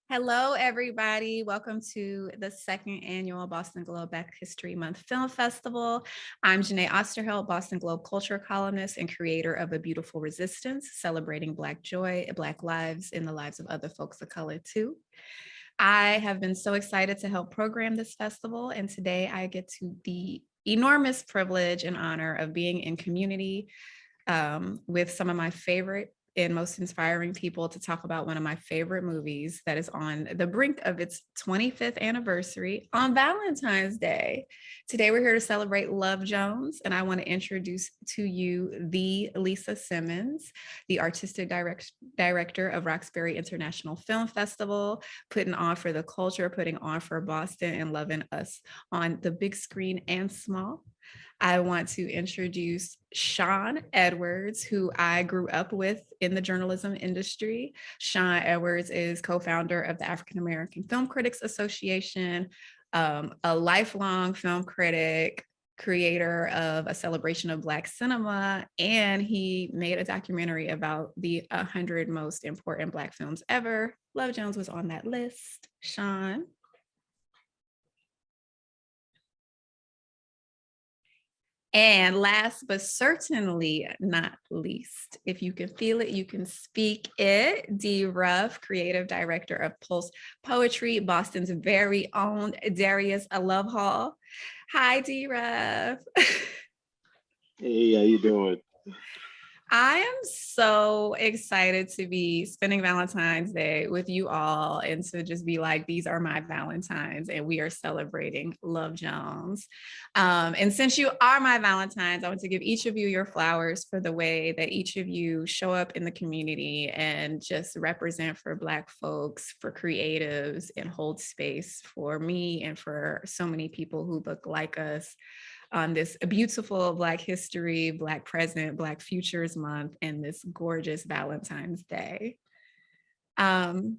Hello, everybody. Welcome to the second annual Boston Globe Black History Month Film Festival. I'm Janae Osterheld, Boston Globe culture columnist and creator of A Beautiful Resistance, celebrating Black joy, Black lives, and the lives of other folks of color too. I have been so excited to help program this festival, and today I get to the enormous privilege and honor of being in community with some of my favorite and most inspiring people to talk about one of my favorite movies that is on the brink of its 25th anniversary on Valentine's Day. Today, we're here to celebrate Love Jones, and I want to introduce to you the Lisa Simmons, the artistic director of Roxbury International Film Festival, putting on for the culture, putting on for Boston, and loving us on the big screen and small. I want to introduce Sean Edwards, who I grew up with in the journalism industry. Sean Edwards is co-founder of the African American Film Critics Association, a lifelong film critic, creator of A Celebration of Black Cinema, and he made a documentary about the 100 most important Black films ever. Love Jones was on that list. Sean. And last but certainly not least, if you can feel it, you can speak it. D. Ruff, creative director of Pulse Poetry, Boston's very own Darius Love Hall. Hi, D. Ruff. Hey, how you doing? I am so excited to be spending Valentine's Day with you all and to just be like, these are my Valentines and we are celebrating Love Jones. And since you are my Valentines, I want to give each of you your flowers for the way that each of you show up in the community and just represent for Black folks, for creatives, and hold space for me and for so many people who look like us on this beautiful Black History, Black Present, Black Futures Month, and this gorgeous Valentine's Day. I'll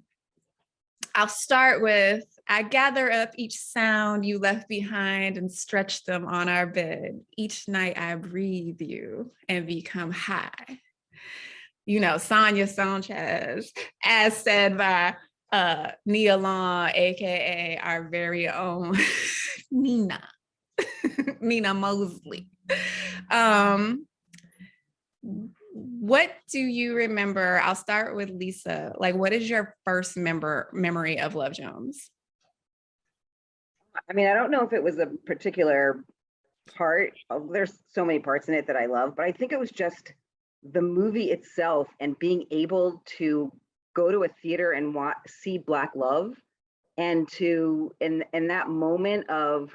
start with, I gather up each sound you left behind and stretch them on our bed. Each night I breathe you and become high. You know, Sonia Sanchez, as said by Nia Long, AKA our very own Nina. Nina Mosley. What do you remember? I'll start with Lisa. Like, what is your first memory of Love Jones? I mean, I don't know if it was a particular part. There's so many parts in it that I love, but I think it was just the movie itself and being able to go to a theater and see Black love, and to in that moment of,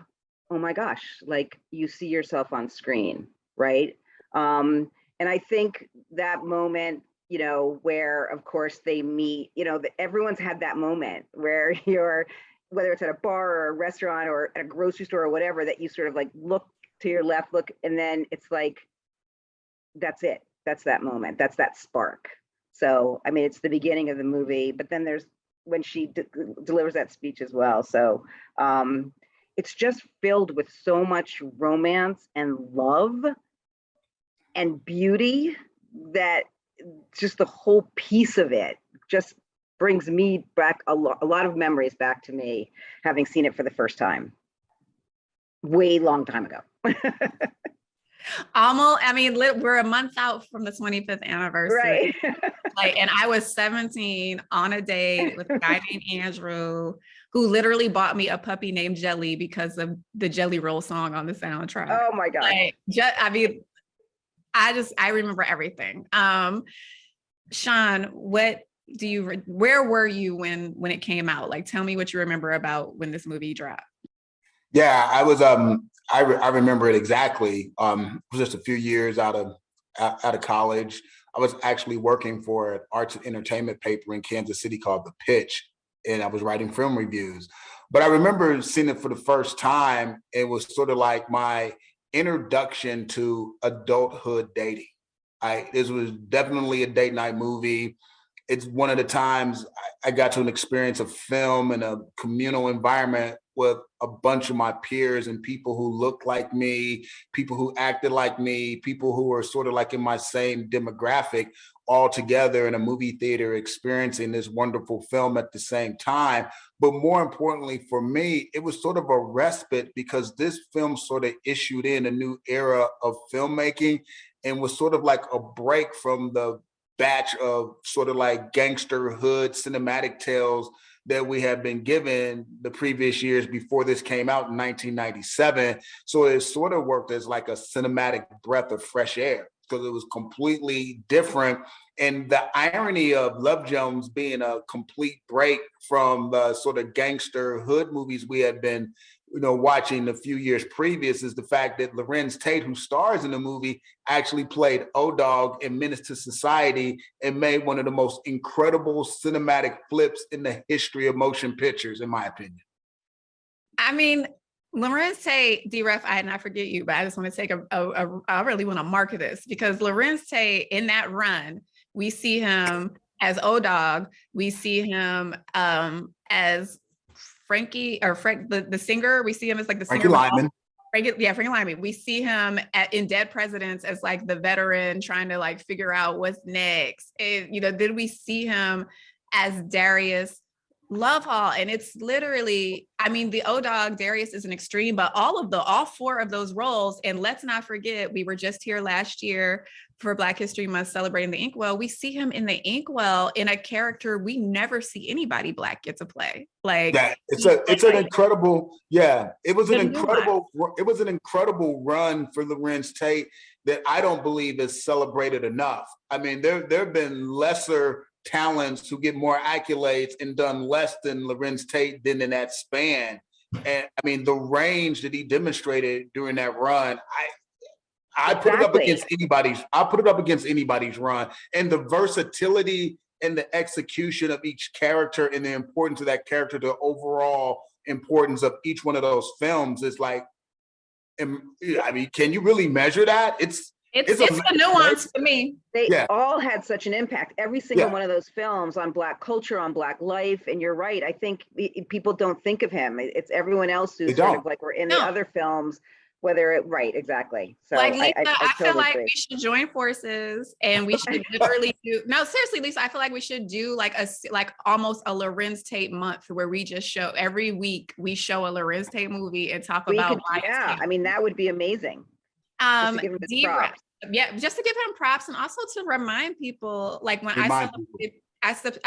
oh my gosh, like you see yourself on screen, right? And I think that moment, you know, where of course they meet, you know, everyone's had that moment where you're, whether it's at a bar or a restaurant or at a grocery store or whatever, that you sort of like look to your left, look, and then it's like, that's it. That's that moment. That's that spark. So, I mean, it's the beginning of the movie, but then there's when she delivers that speech as well. So, it's just filled with so much romance and love and beauty that just the whole piece of it just brings me back a lot of memories back to me, having seen it for the first time way long time ago. Almost, I mean, we're a month out from the 25th anniversary. Right. Like, and I was 17 on a date with a guy named Andrew, who literally bought me a puppy named Jelly because of the Jelly Roll song on the soundtrack. Oh my God. Like, I mean, I remember everything. Sean, where were you when it came out? Like, tell me what you remember about when this movie dropped. Yeah, I was. I remember it exactly. It was just a few years out of college. I was actually working for an arts and entertainment paper in Kansas City called The Pitch, and I was writing film reviews. But I remember seeing it for the first time. It was sort of like my introduction to adulthood dating. This was definitely a date night movie. It's one of the times I got to an experience of film in a communal environment with a bunch of my peers and people who looked like me, people who acted like me, people who were sort of like in my same demographic, all together in a movie theater experiencing this wonderful film at the same time. But more importantly for me, it was sort of a respite because this film sort of issued in a new era of filmmaking and was sort of like a break from the batch of sort of like gangster hood cinematic tales that we have been given the previous years before this came out in 1997. So it sort of worked as like a cinematic breath of fresh air because it was completely different. And the irony of Love Jones being a complete break from the sort of gangster hood movies we had been watching a few years previous is the fact that Lorenz Tate, who stars in the movie, actually played O-Dog in Menace to Society and made one of the most incredible cinematic flips in the history of motion pictures, in my opinion. I mean, Lorenz Tate, D-Ref, I did not forget you, but I just want to take I really want to mark this because Lorenz Tate in that run, we see him as O-Dog, we see him as Frankie or Frank, the singer. We see him as like the Frankie singer. Lyman. Frankie Lyman. We see him in Dead Presidents as like the veteran trying to like figure out what's next. And, then we see him as Darius Lovehall. And it's literally, I mean, the O-Dog Darius is an extreme, but all four of those roles. And let's not forget, we were just here last year for Black History Month celebrating the Inkwell. We see him in the Inkwell in a character we never see anybody Black get to play. Like, yeah, it was an incredible run for Lorenz Tate that I don't believe is celebrated enough. I mean, there have been lesser talents who get more accolades and done less than Lorenz Tate did in that span. And I mean, the range that he demonstrated during that run, I put it up against anybody's run. And the versatility and the execution of each character and the importance of that character, the overall importance of each one of those films is like, I mean, can you really measure that? It's a nuance to me. They all had such an impact. Every single one of those films on Black culture, on Black life. And you're right. I think people don't think of him. It's everyone else who's sort of like we're in the other films. Right, exactly. So like Lisa, I totally feel like agree. we should join forces and we should literally seriously, Lisa, I feel like we should do like almost a Lorenz Tate month where we just show every week we show a Lorenz Tate movie and talk about I mean, that would be amazing. Just to give him props. Yeah, just to give him props and also to remind people, like when I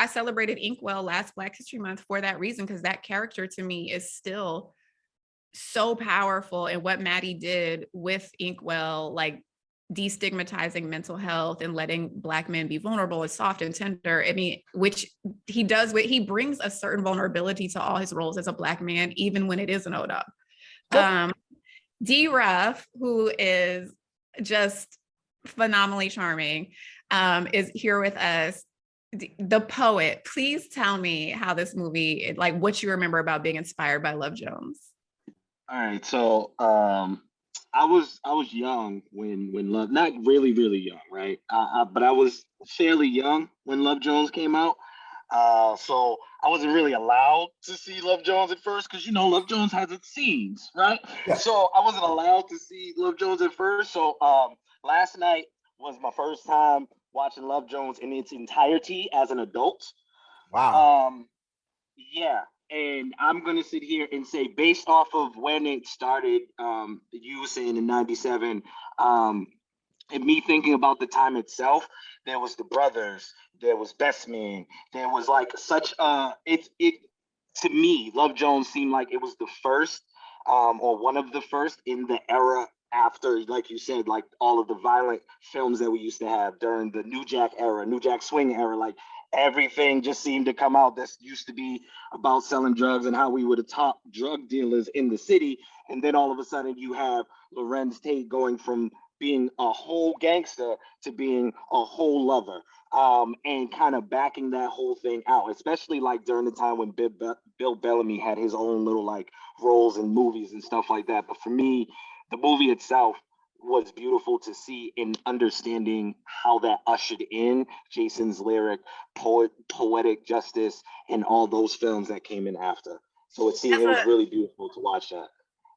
celebrated Inkwell last Black History Month for that reason, because that character to me is still so powerful. And what Maddie did with Inkwell, like destigmatizing mental health and letting Black men be vulnerable and soft and tender. I mean, which he does, he brings a certain vulnerability to all his roles as a Black man, even when it is an O-Dog. D-Ruff, who is just phenomenally charming, is here with us. The poet, please tell me how this movie, like what you remember about being inspired by Love Jones. All right, so I was young when Love, not really young, right? But I was fairly young when Love Jones came out. So I wasn't really allowed to see Love Jones at first because Love Jones has its scenes, right? Yeah. So I wasn't allowed to see Love Jones at first. So last night was my first time watching Love Jones in its entirety as an adult. Wow. Yeah. And I'm going to sit here and say, based off of when it started, you were saying in 97, and me thinking about the time itself, there was the brothers, there was Best Man, there was like such to me, Love Jones seemed like it was the first or one of the first in the era after, like you said, like all of the violent films that we used to have during the New Jack era, New Jack Swing era, like everything just seemed to come out that used to be about selling drugs and how we were the top drug dealers in the city. And then all of a sudden you have Lorenz Tate going from being a whole gangster to being a whole lover, and kind of backing that whole thing out, especially like during the time when Bill Bellamy had his own little like roles in movies and stuff like that. But for me, the movie itself was beautiful to see in understanding how that ushered in Jason's lyric, poetic justice, and all those films that came in after. So it was really beautiful to watch that.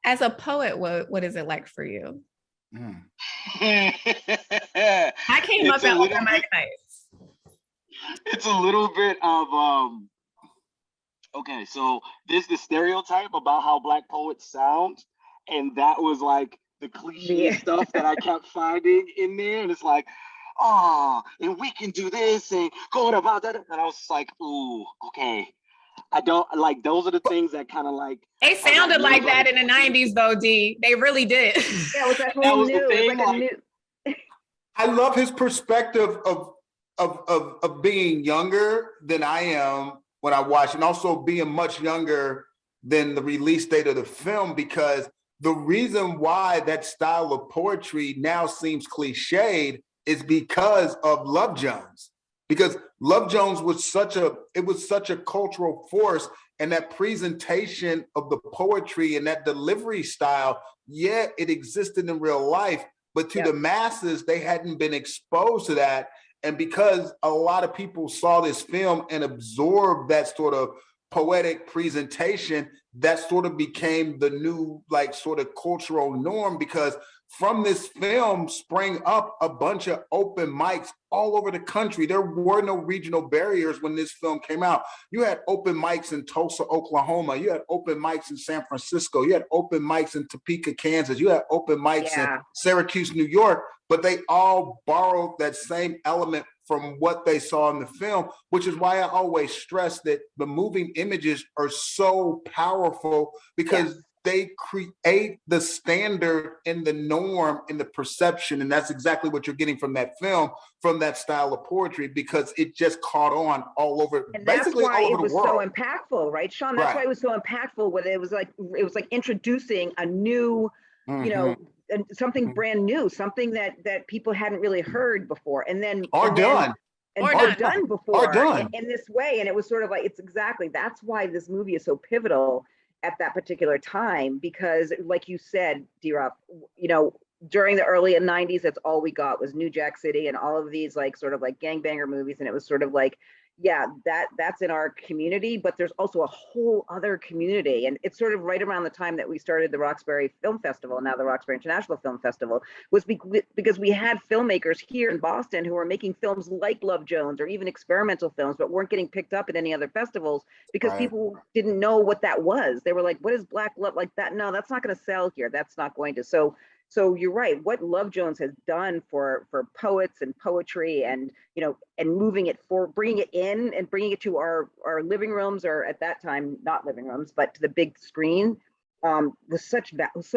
As a poet, what is it like for you? Mm. I came up at open mic nights. it's a little bit of okay, so there's the stereotype about how Black poets sound, and that was like the cliche Yeah. stuff that I kept finding in there, and it's like, oh, and we can do this and go about that, and I was just like, ooh, okay. I don't like those are the things that kind of like They I got sounded like nervous. that in the 90s though, D. They really did. Yeah, it was that That whole was the new, it was thing, like a like new, I love his perspective of being younger than I am when I watch, and also being much younger than the release date of the film, because the reason why that style of poetry now seems cliched is because of Love Jones. Because Love Jones was such a cultural force, and that presentation of the poetry and that delivery style, yeah, it existed in real life, but to the masses, they hadn't been exposed to that. And because a lot of people saw this film and absorbed that sort of poetic presentation, that sort of became the new, like, sort of cultural norm. Because from this film sprang up a bunch of open mics all over the country. There were no regional barriers when this film came out. You had open mics in Tulsa, Oklahoma. You had open mics in San Francisco. You had open mics in Topeka, Kansas. You had open mics in Syracuse, New York. But they all borrowed that same element from what they saw in the film, which is why I always stress that the moving images are so powerful, because they create the standard and the norm and the perception. And that's exactly what you're getting from that film, from that style of poetry, because it just caught on all over, and that's basically why all over it the was world. so impactful, right, Sean? That's why it was so impactful. Whether it was like introducing a new, you know, something brand new, something that people hadn't really heard before, and then done before in this way. And it was sort of like, it's exactly, that's why this movie is so pivotal at that particular time, because like you said, D-Rob, you know, during the early 90s, that's all we got was New Jack City and all of these like sort of like gangbanger movies. And it was sort of like, yeah, that's in our community, but there's also a whole other community. And it's sort of right around the time that we started the Roxbury Film Festival, now the Roxbury International Film Festival, was because we had filmmakers here in Boston who were making films like Love Jones or even experimental films, but weren't getting picked up at any other festivals because people didn't know what that was. They were like, what is Black love? Like that? No, that's not going to sell here. That's not going to. So you're right. What Love Jones has done for poets and poetry, and you know, and moving it for bringing it in and bringing it to our living rooms, or at that time not living rooms, but to the big screen, was so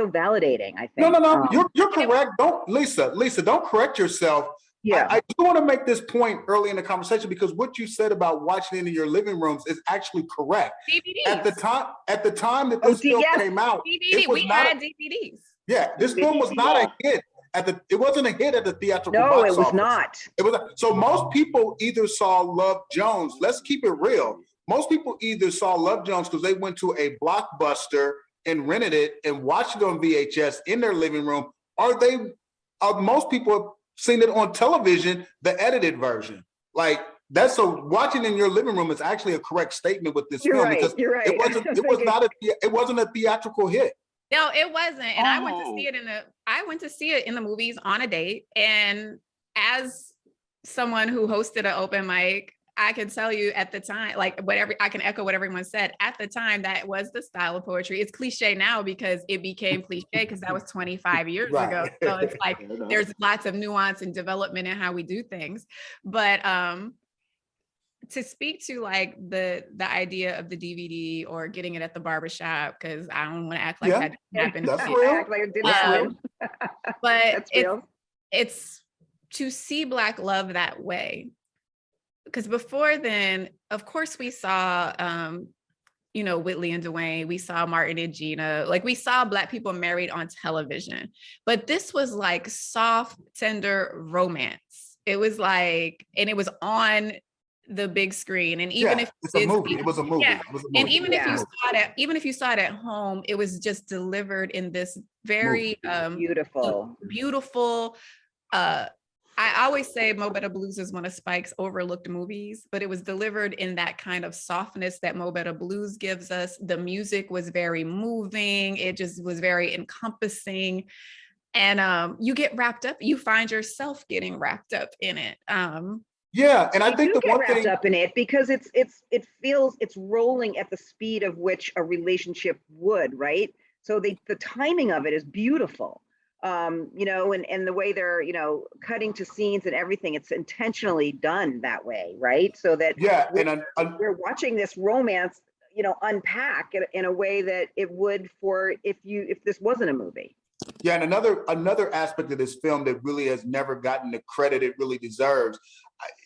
validating. I think. No. You're correct. Don't Lisa, don't correct yourself. Yeah. I do want to make this point early in the conversation, because what you said about watching it in your living rooms is actually correct. DVDs. At the time that this film came out, DVD. We had DVDs. Yeah, this film was not a hit it wasn't a hit at the theatrical box office. No, it was not. It was so most people either saw Love Jones. Let's keep it real. Most people either saw Love Jones because they went to a Blockbuster and rented it and watched it on VHS in their living room, or most people have seen it on television, the edited version. Like that's watching in your living room is actually a correct statement with this film, because it wasn't a theatrical hit. No, it wasn't. And I went to see it in the movies on a date. And as someone who hosted an open mic, I can tell you at the time, like I can echo what everyone said. At the time, that was the style of poetry. It's cliche now because it became cliche because that was 25 years ago. So it's like there's lots of nuance and development in how we do things. But to speak to like the idea of the DVD or getting it at the barbershop, because I don't want to act like that didn't happen. That's real. Act like it didn't happen. But it's to see Black love that way. Because before then, of course, we saw you know, Whitley and Dwayne, we saw Martin and Gina, like we saw Black people married on television, but this was like soft, tender romance. It was like, and it was on the big screen. And even if it's a movie, it was a movie. Yeah. And even if you saw it at home, it was just delivered in this very beautiful. I always say Mo Better Blues is one of Spike's overlooked movies, but it was delivered in that kind of softness that Mo Better Blues gives us. The music was very moving. It just was very encompassing. And you get wrapped up, you find yourself getting wrapped up in it. Yeah, and I They think do the get one wrapped thing, up in it because it's rolling at the speed of which a relationship would, right? So the timing of it is beautiful. And the way they're, cutting to scenes and everything, it's intentionally done that way, right? So that yeah, we're, we're watching this romance, unpack in a way that it would for if this wasn't a movie. yeah, and another aspect of this film that really has never gotten the credit it really deserves.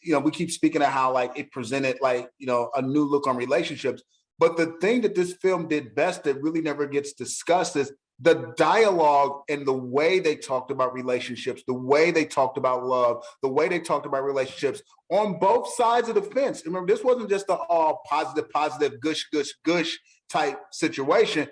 We keep speaking of how like it presented like a new look on relationships, but the thing that this film did best that really never gets discussed is the dialogue and the way they talked about relationships, the way they talked about love, the way they talked about relationships on both sides of the fence. Remember, this wasn't just an all positive, gush, gush, gush type situation.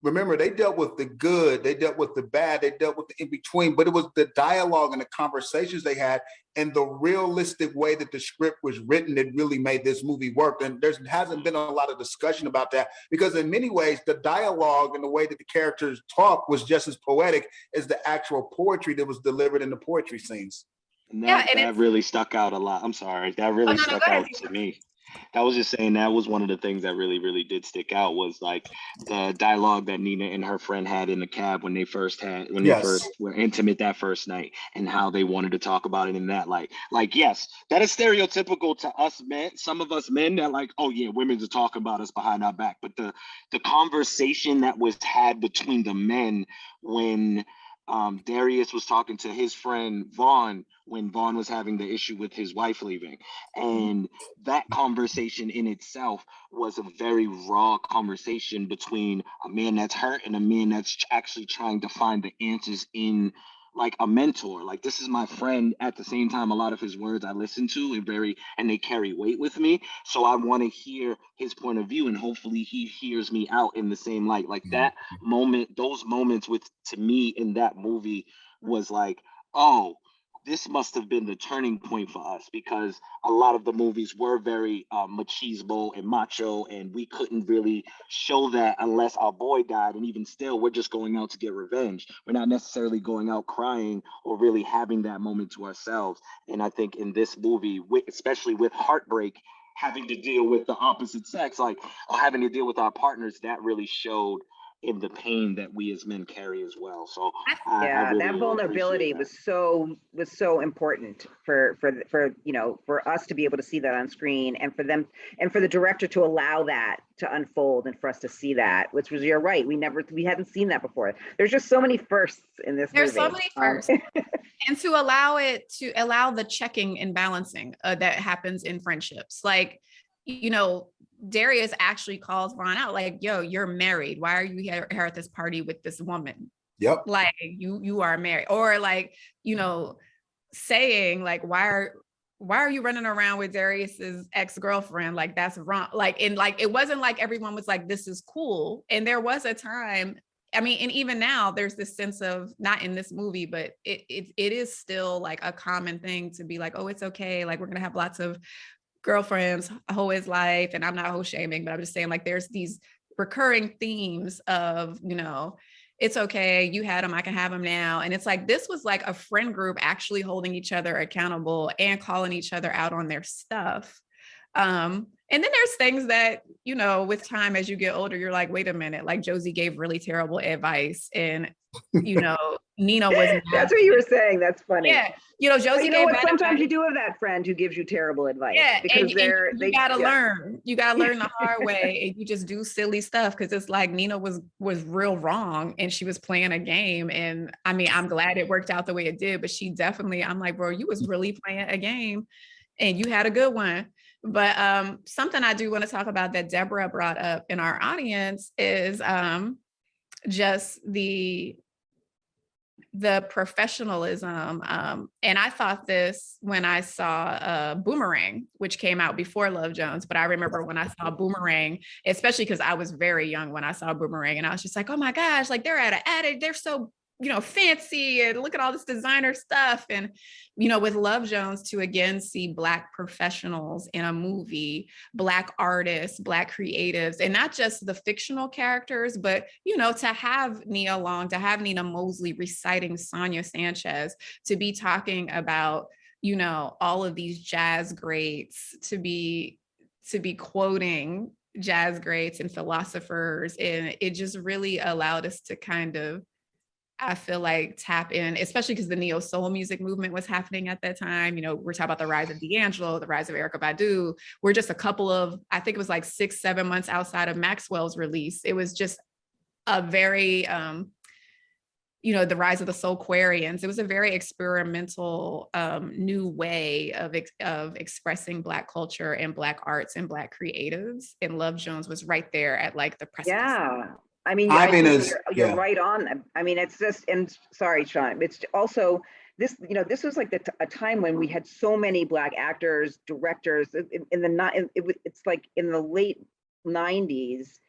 Remember, they dealt with the good, they dealt with the bad, they dealt with the in between, but it was the dialogue and the conversations they had and the realistic way that the script was written that really made this movie work. And there hasn't been a lot of discussion about that because, in many ways, the dialogue and the way that the characters talk was just as poetic as the actual poetry that was delivered in the poetry scenes. And Yeah, and that really stuck out a lot. I'm sorry, that oh really no, no, stuck go ahead. out to me. I was just saying that was one of the things that really, really did stick out was like the dialogue that Nina and her friend had in the cab when they Yes. first were intimate that first night and how they wanted to talk about it in that light. Like, yes, that is stereotypical to us men, some of us men that like, oh yeah, women's are talking about us behind our back. But the conversation that was had between the men when Darius was talking to his friend Vaughn when Vaughn was having the issue with his wife leaving. And that conversation in itself was a very raw conversation between a man that's hurt and a man that's actually trying to find the answers in like a mentor. Like, this is my friend. At the same time, a lot of his words I listen to and they carry weight with me. So I want to hear his point of view and hopefully he hears me out in the same light. Like that moment, those moments with to me in that movie was like, oh, this must have been the turning point for us because a lot of the movies were very machismo and macho, and we couldn't really show that unless our boy died. And even still, we're just going out to get revenge. We're not necessarily going out crying or really having that moment to ourselves. And I think in this movie, especially with heartbreak, having to deal with the opposite sex, like or having to deal with our partners, that really showed in the pain that we as men carry as well. So I Yeah, really that appreciate vulnerability that. was so important for us to be able to see that on screen and for them and for the director to allow that to unfold and for us to see that, which was, you're right, we hadn't seen that before. There's just so many firsts in this There's movie. so many firsts. And to allow the checking and balancing that happens in friendships. Like, Darius actually calls Ron out like, yo, you're married. Why are you here at this party with this woman? Yep. Like you are married. Or like, saying like, why are you running around with Darius's ex-girlfriend? Like, that's wrong. Like, and like, it wasn't like everyone was like, this is cool. And there was a time, I mean, and even now there's this sense of, not in this movie, but it is still like a common thing to be like, oh, it's okay. Like, we're going to have lots of girlfriends, hoe is life. And I'm not hoe shaming, but I'm just saying like, there's these recurring themes of, it's okay, you had them, I can have them now. And it's like, this was like a friend group actually holding each other accountable and calling each other out on their stuff. And then there's things that, with time, as you get older, you're like, wait a minute, like Josie gave really terrible advice. And, Nina was not. That's what you were saying. That's funny. Yeah. Josie gave bad sometimes advice. you do have that friend who gives you terrible advice. Yeah, because you gotta learn. You gotta learn the hard way, and you just do silly stuff because it's like Nina was real wrong, and she was playing a game. And I mean, I'm glad it worked out the way it did, but she definitely, I'm like, bro, you was really playing a game, and you had a good one. But something I do want to talk about that Deborah brought up in our audience is just the professionalism. And I thought this when I saw Boomerang, which came out before Love Jones. But I remember when I saw Boomerang, especially because I was very young when I saw Boomerang, and I was just like, oh my gosh, like they're at an attic, they're so fancy, and look at all this designer stuff. And with Love Jones, to again see Black professionals in a movie, Black artists, Black creatives, and not just the fictional characters, but to have Nia Long, to have Nina Mosley reciting Sonia Sanchez, to be talking about you know, all of these jazz greats to be quoting jazz greats and philosophers. And it just really allowed us to kind of, I feel like, tap in, especially because the neo soul music movement was happening at that time. You know, we're talking about the rise of D'Angelo, the rise of Erykah Badu. We're just a couple of, I think it was like 6-7 months outside of Maxwell's release. It was just a very, you know, the rise of the Soulquarians. It was a very experimental, new way of expressing Black culture and Black arts and Black creatives. And Love Jones was right there at like the precipice. Yeah. I mean, I Timing think is, you're yeah. right on. I mean, it's just, and sorry, Sean, it's also this, you know, this was like a time when we had so many Black actors, directors in the not, it's like in the late 90s,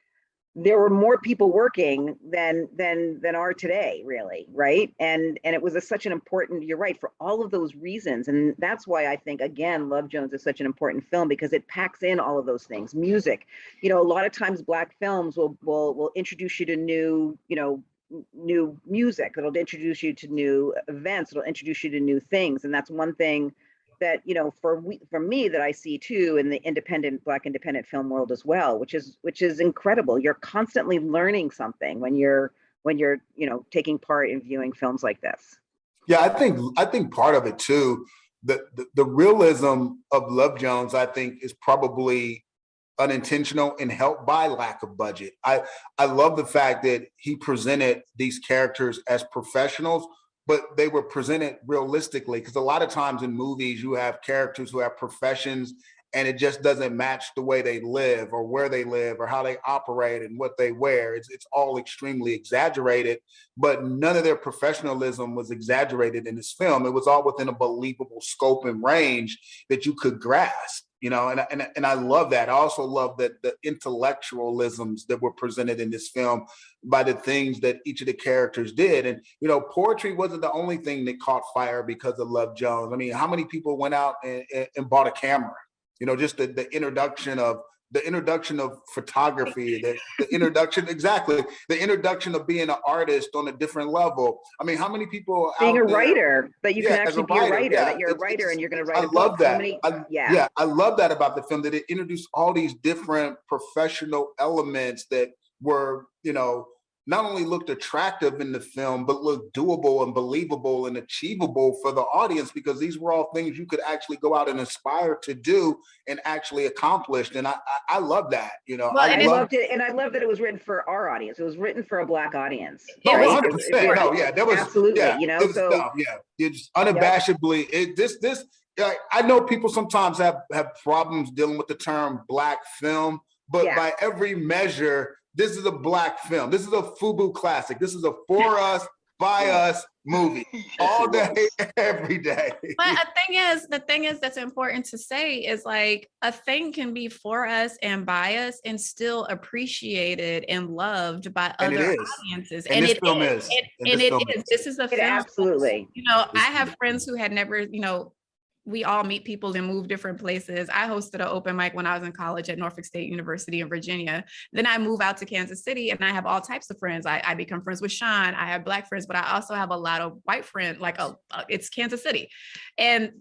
there were more people working than are today, really, right? And it was such an important, you're right, for all of those reasons. And that's why I think, again, Love Jones is such an important film, because it packs in all of those things. Music, you know, a lot of times Black films will introduce you to new, you know, new music. It'll introduce you to new events. It'll introduce you to new things. And that's one thing that, you know, for me, that I see too in the Black independent film world as well, which is incredible. You're constantly learning something when you're you know, taking part in viewing films like this. Yeah, I think part of it too, the realism of Love Jones, I think, is probably unintentional and helped by lack of budget. I love the fact that he presented these characters as professionals, but they were presented realistically, because a lot of times in movies you have characters who have professions and it just doesn't match the way they live or where they live or how they operate and what they wear. It's all extremely exaggerated, but none of their professionalism was exaggerated in this film. It was all within a believable scope and range that you could grasp. You know, and I love that. I also love that the intellectualisms that were presented in this film by the things that each of the characters did. And, you know, poetry wasn't the only thing that caught fire because of Love Jones. I mean, how many people went out and bought a camera? You know, just the introduction of photography, the introduction, exactly, the introduction of being an artist on a different level. I mean, how many people Being out a there, writer, that you can yeah, as actually a be a writer, writer, yeah, that you're a writer and you're going to write I a love book. So that. many, Yeah, I love that about the film, that it introduced all these different professional elements that were, you know, not only looked attractive in the film, but looked doable and believable and achievable for the audience, because these were all things you could actually go out and aspire to do and actually accomplish. And I love that, you know, Well, I and it's loved it. And I love that it was written for our audience. It was written for a Black audience, it no, was right? 100%. No, yeah, there was, Absolutely, yeah, you know, it was so stuff. Yeah, it's yep. unabashedly, like, I know people sometimes have problems dealing with the term Black film, but Yeah. by every measure, this is a Black film. This is a FUBU classic. This is a for us, by us movie, Yes, all it day, was. every day. But the thing is that's important to say is, like, a thing can be for us and by us and still appreciated and loved by And it other is. audiences. And And this it film is. is. And And this it film is. is. This is a It film. absolutely. You know, I This, have friends who had never, you know, we all meet people and move different places. I hosted an open mic when I was in college at Norfolk State University in Virginia. Then I move out to Kansas City and I have all types of friends. I become friends with Sean. I have Black friends, but I also have a lot of white friends, like it's Kansas City. And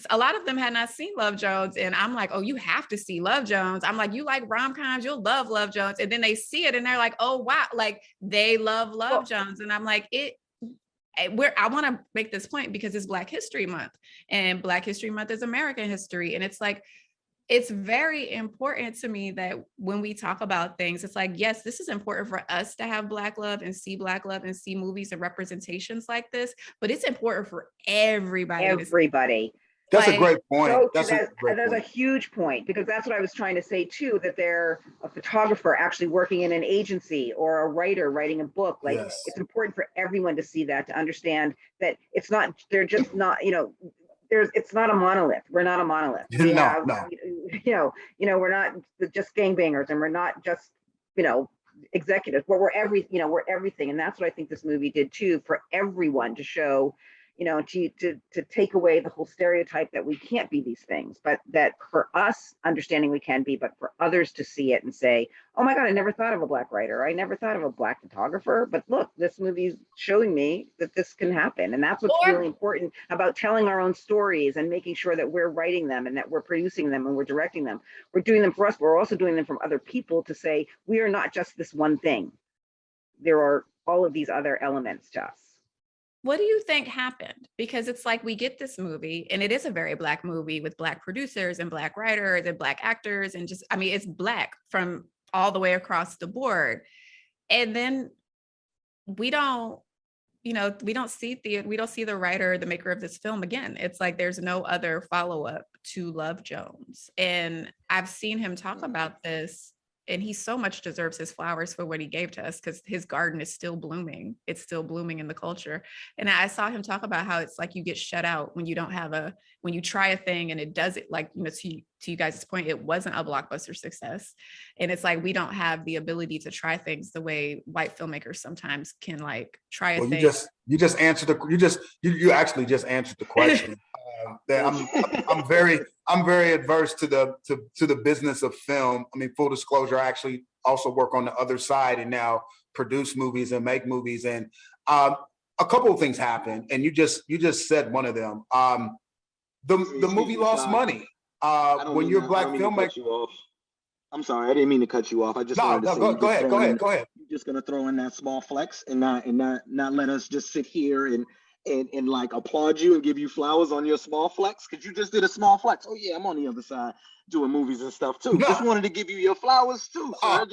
a lot of them had not seen Love Jones. And I'm like, oh, you have to see Love Jones. I'm like, you like rom-coms, you'll love Love Jones. And then they see it and they're like, oh, wow, like they love Love Jones. And I'm like, I want to make this point because it's Black History Month, and Black History Month is American history. And it's like, it's very important to me that when we talk about things, it's like, yes, this is important for us to have Black love and see movies and representations like this, but it's important for everybody. Everybody. that's a Like, great point. so That's a great there's a point. huge point, because that's what I was trying to say too, that they're a photographer actually working in an agency or a writer writing a book. Like, Yes. it's important for everyone to see that, to understand that it's not, they're just not, you know, it's not a monolith. We're not a monolith. We No, have, no. we're not just gangbangers, and we're not just, you know, executives, but we're everything. And that's what I think this movie did too, for everyone to show, to take away the whole stereotype that we can't be these things, but that for us understanding we can be, but for others to see it and say, oh my God, I never thought of a Black writer. I never thought of a Black photographer, but look, this movie's showing me that this can happen. And that's what's really important about telling our own stories and making sure that we're writing them and that we're producing them and we're directing them. We're doing them for us, but we're also doing them from other people to say, we are not just this one thing. There are all of these other elements to us. What do you think happened? Because it's like we get this movie and it is a very Black movie with Black producers and Black writers and Black actors. And just, I mean, it's Black from all the way across the board. And then we don't see the writer, the maker of this film again. It's like there's no other follow-up to Love Jones. And I've seen him talk about this, and he so much deserves his flowers for what he gave to us, because his garden is still blooming. It's still blooming in the culture. And I saw him talk about how it's like you get shut out when you don't have when you try a thing and it does it, like, to you guys' point, it wasn't a blockbuster success. And it's like we don't have the ability to try things the way white filmmakers sometimes can, like, try a thing. You just answered you actually just answered the question. I'm very adverse to the business of film. I mean, full disclosure, I actually also work on the other side and now produce movies and make movies. And a couple of things happen, and you just said one of them. The movie lost money. When you're a Black filmmaker. I'm sorry, I didn't mean to cut you off. I just wanted to say, go ahead. You're just gonna throw in that small flex and not let us just sit here and like applaud you and give you flowers on your small flex, because you just did a small flex. Oh yeah, I'm on the other side doing movies and stuff too. No. Just wanted to give you your flowers too, sir.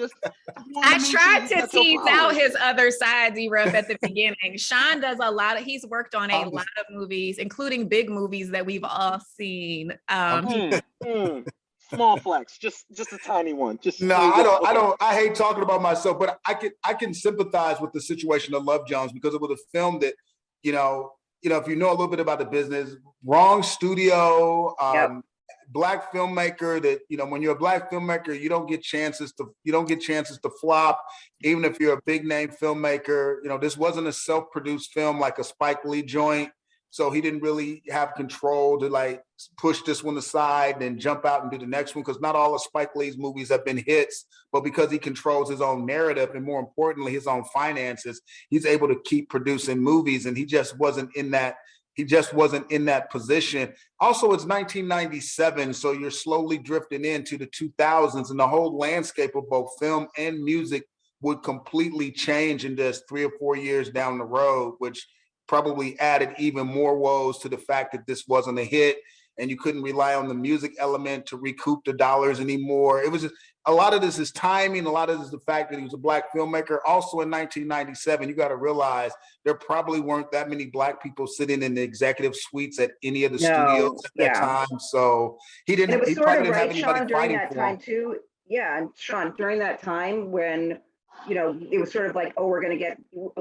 I tried to tease out his other side, D-Ruff, at the beginning. Sean does he's worked on a lot of movies, including big movies that we've all seen. Small flex, just a tiny one. I hate talking about myself, but I can sympathize with the situation of Love Jones, because it was a film that, if you know a little bit about the business, wrong studio, Black filmmaker, that, when you're a Black filmmaker, you don't get chances to flop, even if you're a big name filmmaker. This wasn't a self-produced film like a Spike Lee joint. So he didn't really have control to, like, push this one aside and jump out and do the next one, because not all of Spike Lee's movies have been hits, but because he controls his own narrative and, more importantly, his own finances, he's able to keep producing movies, and he just wasn't in that position. Also, it's 1997, so you're slowly drifting into the 2000s, and the whole landscape of both film and music would completely change in just 3 or 4 years down the road, which probably added even more woes to the fact that this wasn't a hit, and you couldn't rely on the music element to recoup the dollars anymore. It was just, a lot of this is timing. A lot of this is the fact that he was a Black filmmaker. Also in 1997, you got to realize there probably weren't that many Black people sitting in the executive suites at any of the studios at that time. So he probably didn't have anybody Sean, during fighting that for time him. too. Yeah, and Sean, during that time when, it was sort of like, oh,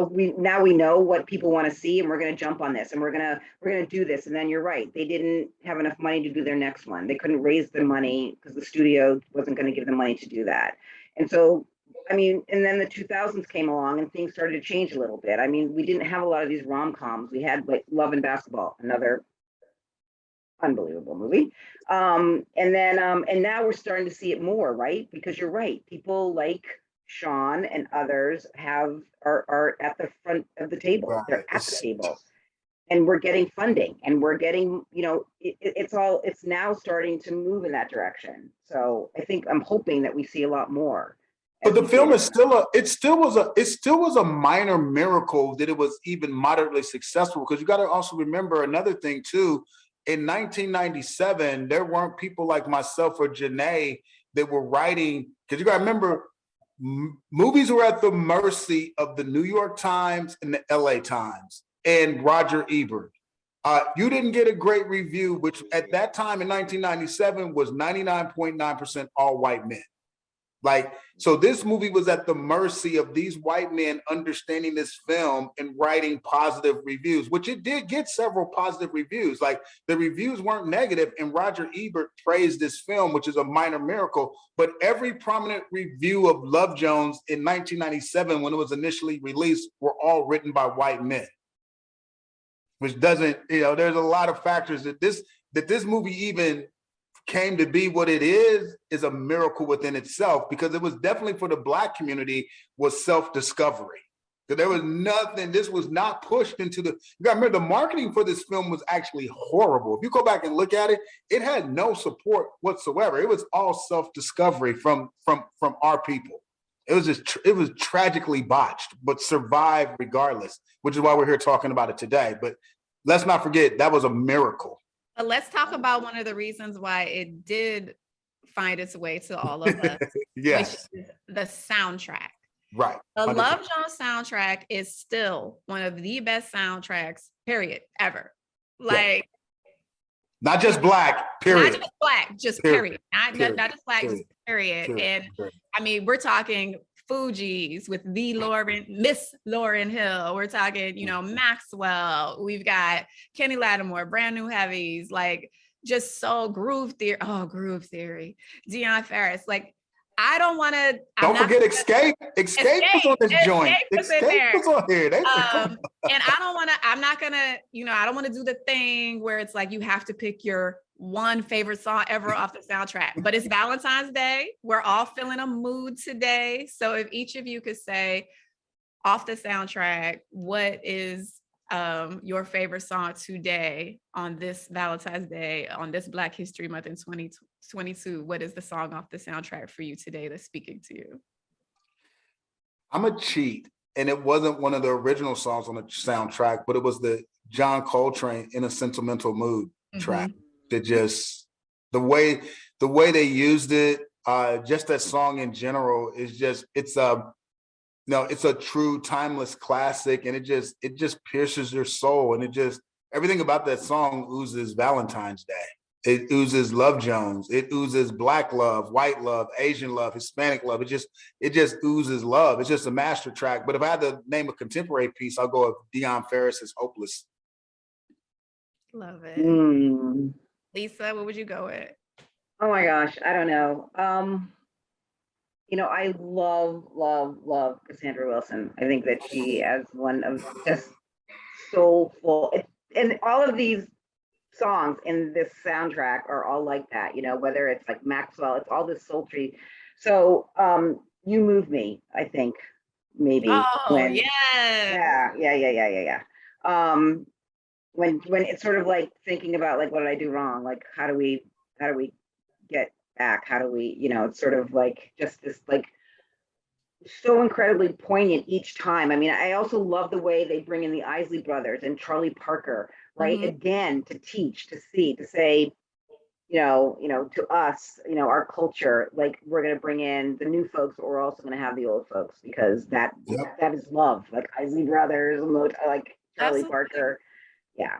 we know what people want to see, and we're going to jump on this, and we're going to do this. And then you're right, they didn't have enough money to do their next one. They couldn't raise the money because the studio wasn't going to give them money to do that. And so, and then the 2000s came along and things started to change a little bit. We didn't have a lot of these rom-coms. We had, like, Love and Basketball, another unbelievable movie. And now we're starting to see it more, right? Because you're right, people like Sean and others are at the front of the table. Right. They're at the table, and we're getting funding, and we're getting, it's now starting to move in that direction. So I'm hoping that we see a lot more. But the film is it still was a minor miracle that it was even moderately successful, because you got to also remember another thing too. In 1997, there weren't people like myself or Janae that were writing, because you got to remember, movies were at the mercy of the New York Times and the LA Times and Roger Ebert. You didn't get a great review, which at that time in 1997 was 99.9% all white men. So this movie was at the mercy of these white men understanding this film and writing positive reviews, which it did get several positive reviews. Like, the reviews weren't negative, and Roger Ebert praised this film, which is a minor miracle. But every prominent review of Love Jones in 1997, when it was initially released, were all written by white men. which doesn't, there's a lot of factors that this movie even came to be what it is a miracle within itself, because it was definitely for the Black community was self-discovery. There was nothing, this was not pushed into you gotta remember, the marketing for this film was actually horrible. If you go back and look at it, it had no support whatsoever. It was all self-discovery from our people. It was tragically botched, but survived regardless, which is why we're here talking about it today. But let's not forget, that was a miracle. But let's talk about one of the reasons why it did find its way to all of us, Yes. which is the soundtrack. Right. The 100%. Love Jones soundtrack is still one of the best soundtracks, period, ever. Like, not just Black, period. Not just Black, just period. Not just Black, just period. And I mean, we're talking Fugees with Miss Lauryn Hill. We're talking, Maxwell. We've got Kenny Lattimore, Brand New Heavies, like just so Groove Theory, Deion Ferris. Like, I don't want to. Don't forget Escape. Escape was on this joint. Escape was on here. And I don't want to. I'm not gonna. I don't want to do the thing where it's like you have to pick your one favorite song ever off the soundtrack. But it's Valentine's Day. We're all feeling a mood today. So if each of you could say off the soundtrack, what is your favorite song today on this Valentine's Day, on this Black History Month in 2022? What is the song off the soundtrack for you today that's speaking to you? I'm a cheat, and it wasn't one of the original songs on the soundtrack, but it was the John Coltrane "In a Sentimental Mood" track. That just the way they used it, just that song in general is just it's a true timeless classic, and it just pierces your soul, and everything about that song oozes Valentine's Day. It oozes Love Jones. It oozes Black love, white love, Asian love, Hispanic love. It just oozes love. It's just a master track. But if I had to name a contemporary piece, I'll go with Deion Ferris's "Hopeless." Love it. Lisa, what would you go with? Oh my gosh, I don't know. I love Cassandra Wilson. I think that she has one of just soulful, and all of these songs in this soundtrack are all like that, whether it's like Maxwell, it's all this sultry. So You Move Me, I think, maybe. Yeah. When it's sort of like thinking about like, what did I do wrong? Like, how do we get back? How do we, it's sort of like just this like so incredibly poignant each time. I mean, I also love the way they bring in the Isley Brothers and Charlie Parker, right? Again, to teach, to see, to say, to us, our culture, like we're going to bring in the new folks, but we're also going to have the old folks, because that is love, like Isley Brothers, like Charlie Parker. Yeah.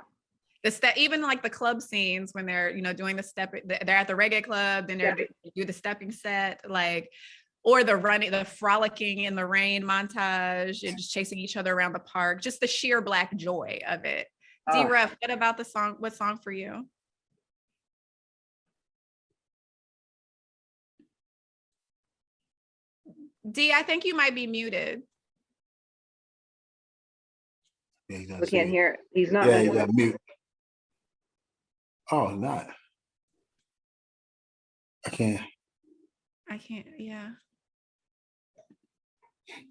Even like the club scenes when they're, doing the step, they're at the reggae club, then they do the stepping set, like, or the frolicking in the rain montage and just chasing each other around the park, just the sheer Black joy of it. D-Ref, what about the song? What song for you? D, I think you might be muted. Yeah, we can't hear. He's not. Yeah, he's got mute. Oh, not. I can't. Yeah.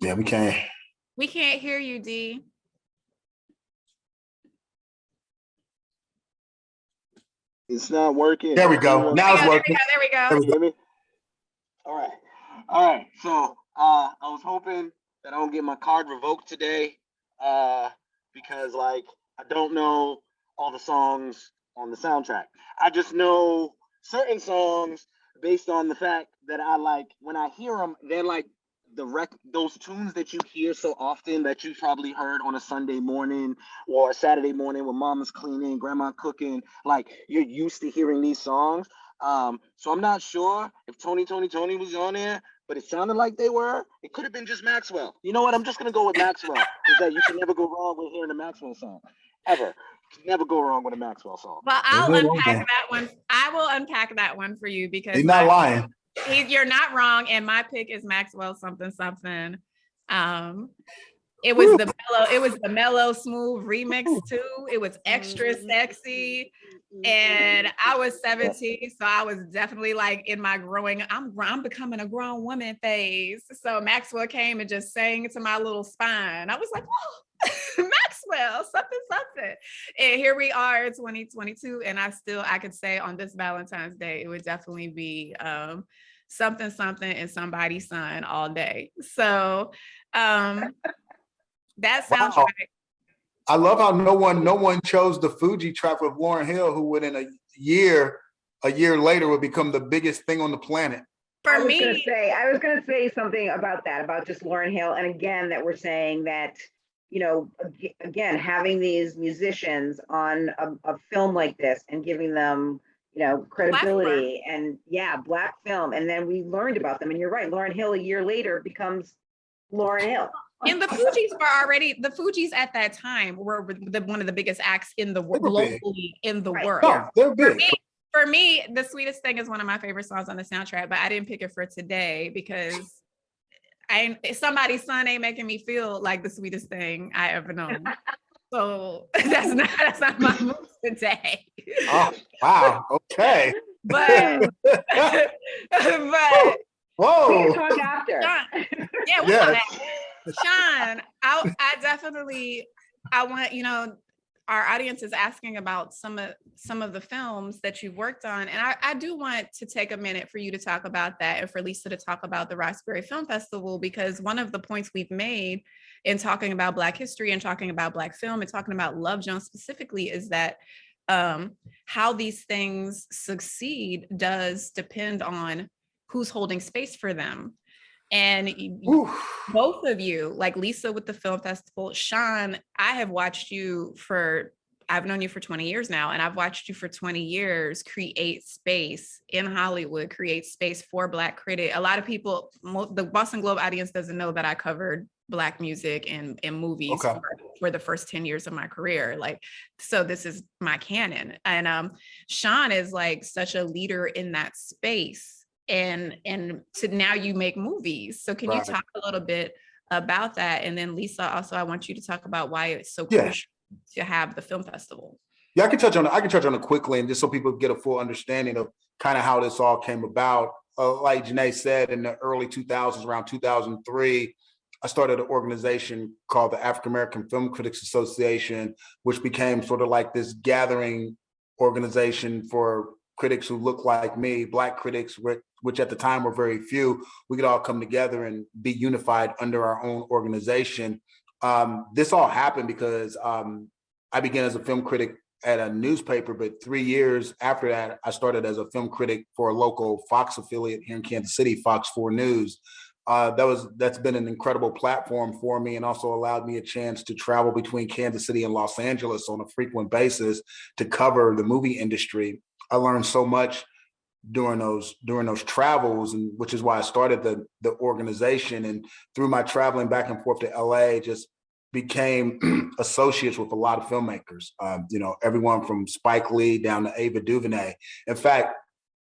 Yeah, we can't. We can't hear you, D. It's not working. There we go. Now it's working. There we go. Can you hear me? All right. So I was hoping that I don't get my card revoked today, because like I don't know all the songs on the soundtrack. I just know certain songs based on the fact that I like when I hear them. They're like those tunes that you hear so often that you probably heard on a Sunday morning or a Saturday morning when mama's cleaning, grandma cooking. Like you're used to hearing these songs. So I'm not sure if Tony was on there, but it sounded like they were. It could have been just Maxwell. You know what? I'm just gonna go with Maxwell. Is that you can never go wrong with hearing a Maxwell song, ever. You can never go wrong with a Maxwell song. Well, I'll unpack that one. I will unpack that one for you because he's not lying. You're not wrong, and my pick is Maxwell something. it was the mellow smooth remix too. It was extra sexy. And I was 17, so I was definitely like in my I'm becoming a grown woman phase. So Maxwell came and just sang to my little spine. I was like, oh, Maxwell, something. And here we are, 2022, and I could say on this Valentine's Day, it would definitely be something and somebody's son all day. So that soundtrack. Wow. I love how no one chose the Fuji track with Lauryn Hill, who within a year later would become the biggest thing on the planet. I was gonna say something about that, about just Lauryn Hill, and again that we're saying that, you know, again, having these musicians on a film like this and giving them, you know, credibility and black film, and then we learned about them, and you're right, Lauryn Hill a year later becomes Lauryn Hill. And the Fugees at that time were one of the biggest acts in the world, globally in the world. No, they're big. For me, The Sweetest Thing is one of my favorite songs on the soundtrack, but I didn't pick it for today because somebody's son ain't making me feel like the sweetest thing I ever known. So that's not my mood today. Oh, wow. Okay. But whoa. We can talk after. Sean, Sean, I want, you know, our audience is asking about some of the films that you've worked on. And I do want to take a minute for you to talk about that and for Lisa to talk about the Roxbury Film Festival, because one of the points we've made in talking about Black history and talking about Black film and talking about Love Jones specifically is that how these things succeed does depend on who's holding space for them. And both of you, like Lisa with the film festival, Sean, I've known you for 20 years now, and I've watched you for 20 years create space in Hollywood, create space for Black critic. A lot of people, the Boston Globe audience doesn't know that I covered Black music and movies for the first 10 years of my career. Like, so this is my canon. And Sean is like such a leader in that space. And to now you make movies. So can you talk a little bit about that? And then Lisa, also, I want you to talk about why it's so crucial to have the film festival. Yeah, I can touch on it quickly, and just so people get a full understanding of kind of how this all came about. Like Janae said, in the early 2000s, around 2003, I started an organization called the African American Film Critics Association, which became sort of like this gathering organization for critics who look like me, Black critics, which at the time were very few. We could all come together and be unified under our own organization. This all happened because I began as a film critic at a newspaper, but 3 years after that, I started as a film critic for a local Fox affiliate here in Kansas City, Fox 4 News. That's been an incredible platform for me, and also allowed me a chance to travel between Kansas City and Los Angeles on a frequent basis to cover the movie industry. I learned so much during those travels, and which is why I started the organization. And through my traveling back and forth to LA, just became associates with a lot of filmmakers. You know, everyone from Spike Lee down to Ava DuVernay. In fact,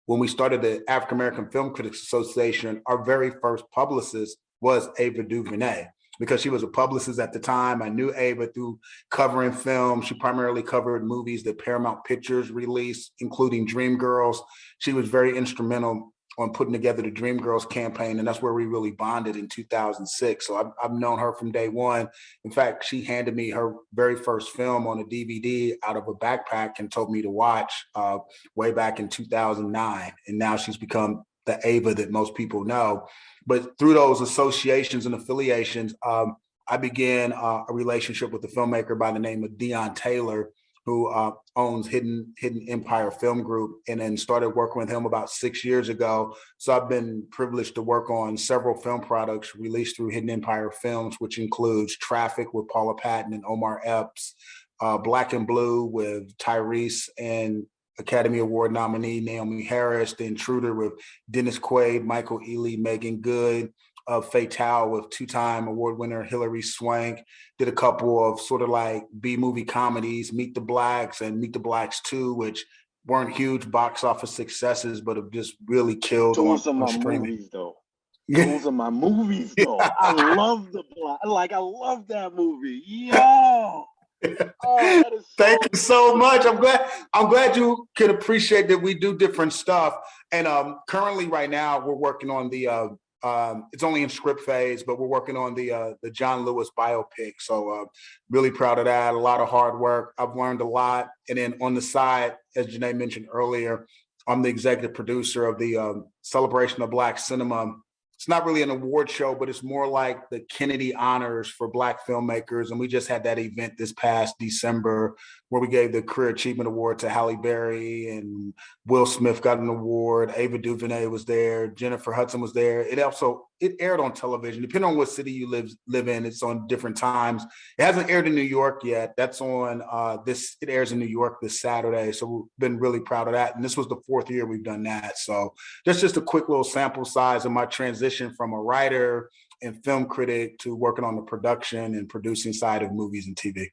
when we started the African American Film Critics Association, our very first publicist was Ava DuVernay, because she was a publicist at the time. I knew Ava through covering film. She primarily covered movies that Paramount Pictures released, including Dreamgirls. She was very instrumental on putting together the Dreamgirls campaign, and that's where we really bonded in 2006. So I've known her from day one. In fact, she handed me her very first film on a DVD out of a backpack and told me to watch way back in 2009. And now she's become the Ava that most people know. But through those associations and affiliations, I began a relationship with a filmmaker by the name of Dion Taylor, who owns Hidden Empire Film Group, and then started working with him about 6 years ago. So I've been privileged to work on several film products released through Hidden Empire Films, which includes Traffic with Paula Patton and Omar Epps, Black and Blue with Tyrese and Academy Award nominee Naomi Harris, The Intruder with Dennis Quaid, Michael Ealy, Megan Good, Fatale with two-time award winner Hilary Swank. Did a couple of sort of like B-movie comedies, Meet the Blacks and Meet the Blacks 2, which weren't huge box office successes, but have just really killed Those are my streaming. movies, though. Those are my movies, though. I love the Blacks. Like, I love that movie. Yo. Oh, that is Thank so you so much. I'm glad you can appreciate that we do different stuff. And currently right now we're working on the it's only in script phase, but we're working on the John Lewis biopic. So really proud of that. A lot of hard work. I've learned a lot. And then on the side, as Janae mentioned earlier, I'm the executive producer of the Celebration of Black Cinema. It's not really an award show, but it's more like the Kennedy Honors for Black filmmakers. And we just had that event this past December where we gave the Career Achievement Award to Halle Berry, and Will Smith got an award. Ava DuVernay was there. Jennifer Hudson was there. It aired on television. Depending on what city you live in, it's on different times. It hasn't aired in New York yet. That's on it airs in New York this Saturday. So we've been really proud of that. And this was the 4th year we've done that. So that's just a quick little sample size of my transition from a writer and film critic to working on the production and producing side of movies and TV.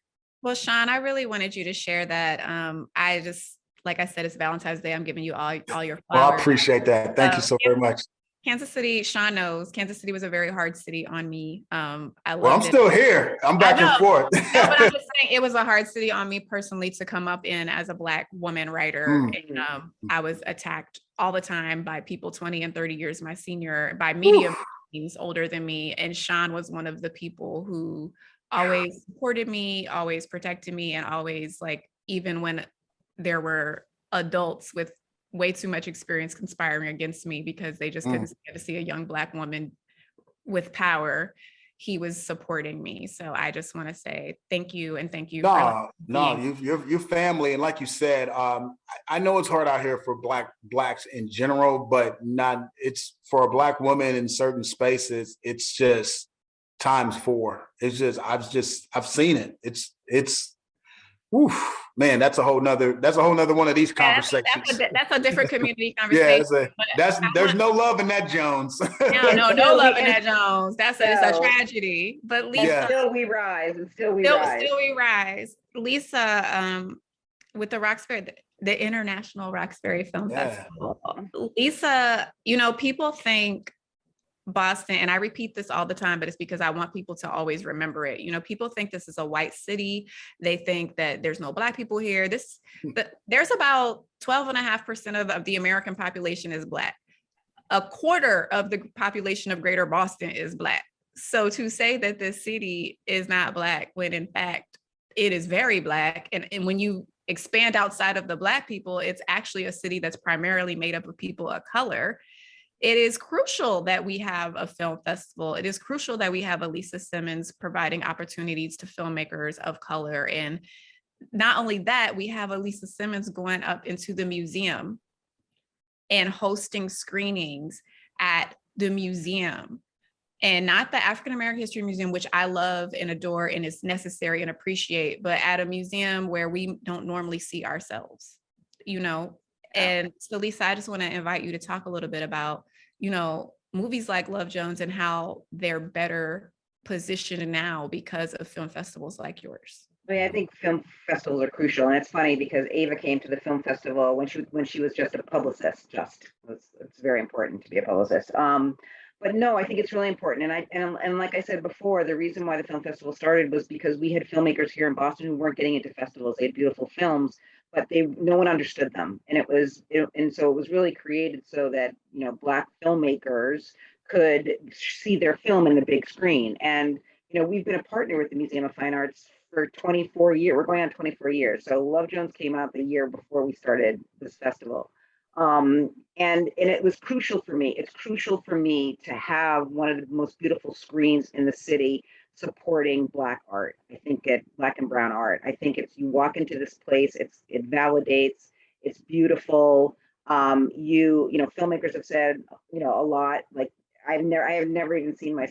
Well, Sean, I really wanted you to share that. I just, like I said, it's Valentine's Day. I'm giving you all your Well, I flowers. appreciate that. Thank you so very much. Kansas City, Sean knows, Kansas City was a very hard city on me. I Well, I'm loved it. still here. I'm back and forth. No, but I'm just saying it was a hard city on me personally to come up in as a Black woman writer. And I was attacked all the time by people 20 and 30 years my senior, by media teams older than me. And Sean was one of the people who always supported me, always protected me, and always, like, even when there were adults with way too much experience conspiring against me because they just couldn't stand to see a young Black woman with power, he was supporting me. So I just want to say thank you, and thank you. Your family, and like you said, I know it's hard out here for Blacks in general, but not. It's for a Black woman in certain spaces. It's just ×4. It's just I've seen it. It's. Oof, man, that's a whole nother one of these conversations. That's a different community conversation. There's no love in that, Jones. No love in that, Jones. It's a tragedy. But Lisa, still we rise, and still we rise. Lisa, with the Roxbury, the International Roxbury Film Festival. Lisa, people think Boston, and I repeat this all the time, but it's because I want people to always remember it. People think this is a white city. They think that there's no Black people here. There's about 12.5% of the American population is Black. A quarter of the population of Greater Boston is Black. So to say that this city is not Black, when in fact it is very Black, and when you expand outside of the Black people, it's actually a city that's primarily made up of people of color. It is crucial that we have a film festival. It is crucial that we have Elisa Simmons providing opportunities to filmmakers of color. And not only that, we have Elisa Simmons going up into the museum and hosting screenings at the museum, and not the African American History Museum, which I love and adore and is necessary and appreciate, but at a museum where we don't normally see ourselves, And so, Lisa, I just want to invite you to talk a little bit about, movies like Love Jones and how they're better positioned now because of film festivals like yours. I think film festivals are crucial, and it's funny because Ava came to the film festival when she was just a publicist. It's very important to be a publicist. But no, I think it's really important, and like I said before, the reason why the film festival started was because we had filmmakers here in Boston who weren't getting into festivals. They had beautiful films, but no one understood them, and so it was really created so that Black filmmakers could see their film in the big screen. And we've been a partner with the Museum of Fine Arts for 24 years. We're going on 24 years. So Love Jones came out the year before we started this festival. And it was crucial for me. It's crucial for me to have one of the most beautiful screens in the city supporting Black art. I think Black and brown art. I think you walk into this place, it validates, it's beautiful. Filmmakers have said, a lot, like I have never even seen my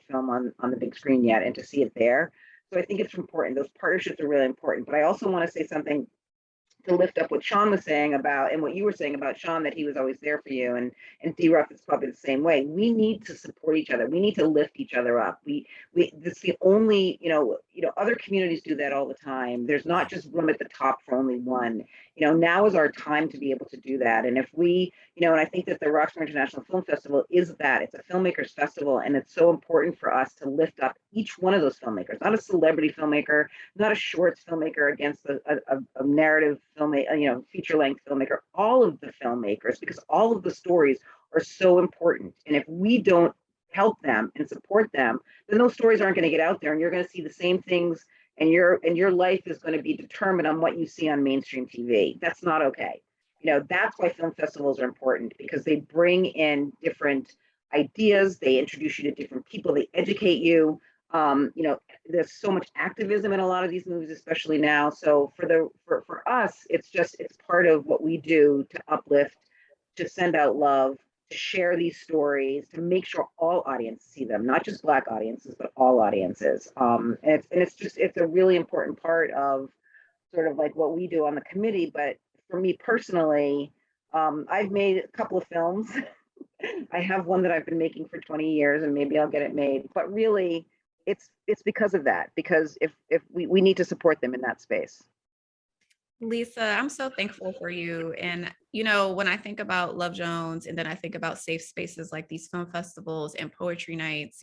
film on the big screen yet, and to see it there. So I think it's important. Those partnerships are really important. But I also want to say something to lift up what Sean was saying about, and what you were saying about Sean, that he was always there for you, and D-Ruff is probably the same way. We need to support each other. We need to lift each other up. This is the only, other communities do that all the time. There's not just room at the top for only one. Now is our time to be able to do that. And if we, and I think that the Roxbury International Film Festival is that. It's a filmmakers festival, and it's so important for us to lift up each one of those filmmakers, not a celebrity filmmaker, not a shorts filmmaker against a narrative filmmaker, feature-length filmmaker, all of the filmmakers, because all of the stories are so important. And if we don't help them and support them, then those stories aren't going to get out there, and you're going to see the same things, and your life is going to be determined on what you see on mainstream TV. That's not okay. That's why film festivals are important, because they bring in different ideas, they introduce you to different people, they educate you. There's so much activism in a lot of these movies, especially now. So for us, it's part of what we do to uplift, to send out love, to share these stories, to make sure all audiences see them, not just Black audiences, but all audiences. It's a really important part of sort of like what we do on the committee. But for me personally, I've made a couple of films. I have one that I've been making for 20 years, and maybe I'll get it made. But really, it's because of that, because if we need to support them in that space. Lisa, I'm so thankful for you. And, when I think about Love Jones, and then I think about safe spaces like these film festivals and poetry nights,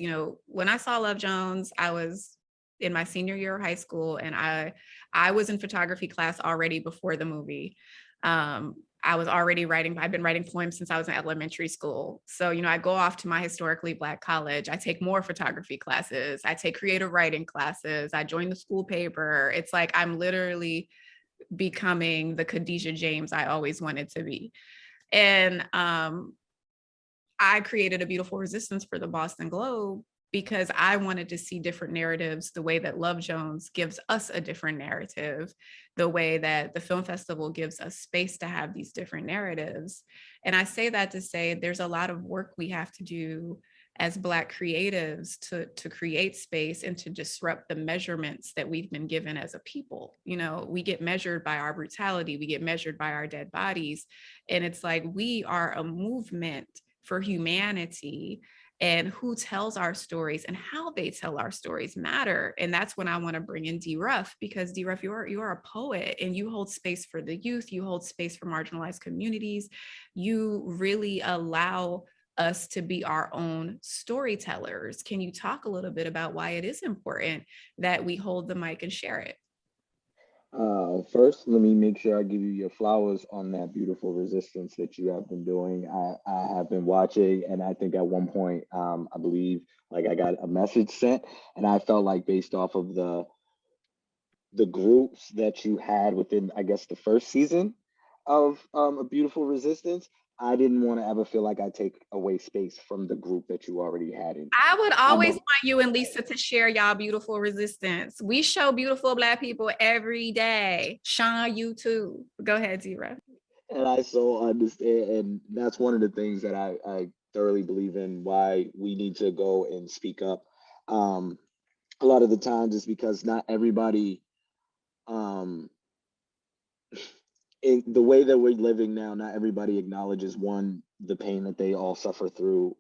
when I saw Love Jones, I was in my senior year of high school, and I was in photography class already before the movie. I was already writing. I've been writing poems since I was in elementary school. So, I go off to my historically Black college. I take more photography classes. I take creative writing classes. I join the school paper. It's like I'm literally becoming the Khadijah James I always wanted to be. And I created a beautiful resistance for the Boston Globe because I wanted to see different narratives, the way that Love Jones gives us a different narrative, the way that the film festival gives us space to have these different narratives. And I say that to say there's a lot of work we have to do as Black creatives to create space and to disrupt the measurements that we've been given as a people. We get measured by our brutality, we get measured by our dead bodies. And it's like, we are a movement for humanity, and who tells our stories and how they tell our stories matter. And that's when I want to bring in D-Ruff, because D-Ruff, you're a poet, and you hold space for the youth, you hold space for marginalized communities. You really allow us to be our own storytellers. Can you talk a little bit about why it is important that we hold the mic and share it? First, let me make sure I give you your flowers on that beautiful resistance that you have been doing. I have been watching, and I think at one point, I believe, like, I got a message sent, and I felt like, based off of the groups that you had within, I guess, the first season of A Beautiful Resistance, I didn't want to ever feel like I take away space from the group that you already had in. I would always want you and Lisa to share y'all beautiful resistance. We show beautiful Black people every day. Sean, you too. Go ahead, Zira. And I so understand, and that's one of the things that I thoroughly believe in, why we need to go and speak up. A lot of the times it's because not everybody, in the way that we're living now, not everybody acknowledges, one, the pain that they all suffer through